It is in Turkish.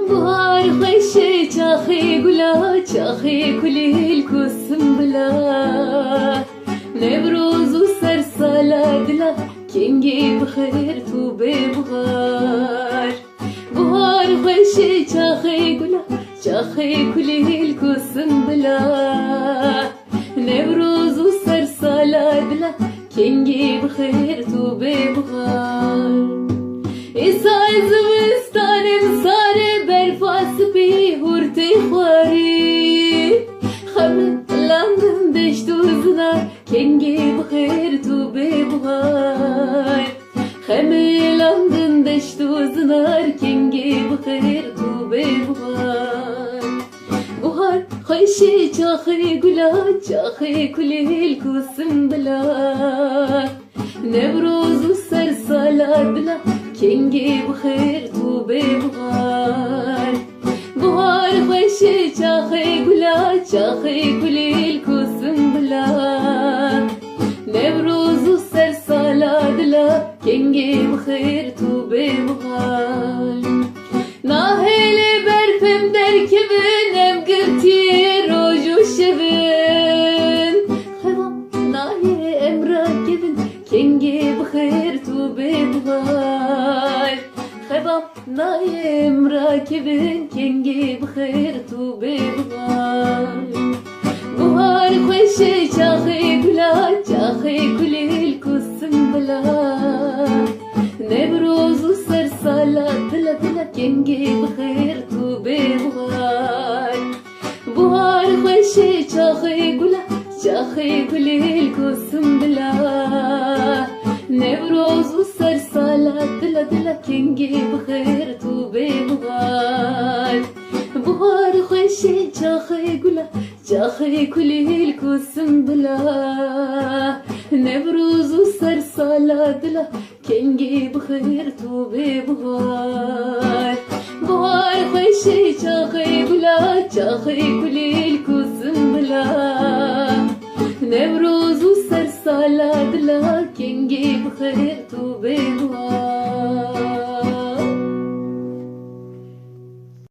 بهار خوشه چاخی گلا چاخی کلیل کسم بلا نوروز و سر سالا دلا کنگی بخیر تو ببغار بهار خوشه چاخی گلا چاخی کلیل کسم بلا نوروز و سر سالا دلا کنگی بخیر تو ببغار İsay zıvistanem sare berfas bi hurti khwari Xemlandım deştu znar kengi bxir tu bebğar Xemlandım deştu znar kengi bxir tu bebğar Buhar khoşi çaxi gula çaxi kulil kusim bila Nevruz u ser salat bila kengi bxir tu bebğar Buhar khoşi çaxi gula çaxi kulil kusim bila Nevruz u ser salat bila kengi bxir tu bebğar Naheli berpem derkebin em girti roju şevin Xevam nahi emra kevin kengi bxir tu bebğar Xevam nahi emra kevin kengi bxir tu bebğar Buhar khoşe çaxi gula çaxi kulil kusim bila Nevruz u ser salat dila dila kengi bxir tu bebğar Buhar khoşe çaxi gula çaxi kulil kusim bila Nevruz u ser salat dila dila kengi bxir tu bebğar Buhar khoşe çaxi gula çaxi kulil kusim bila Nevruz u ser salat dila kengi bxir tu bebğar Buhar khoşe çaxi gula çaxi kulil kusim bila Nevruz u ser salat dila kengi bxir tu bebğar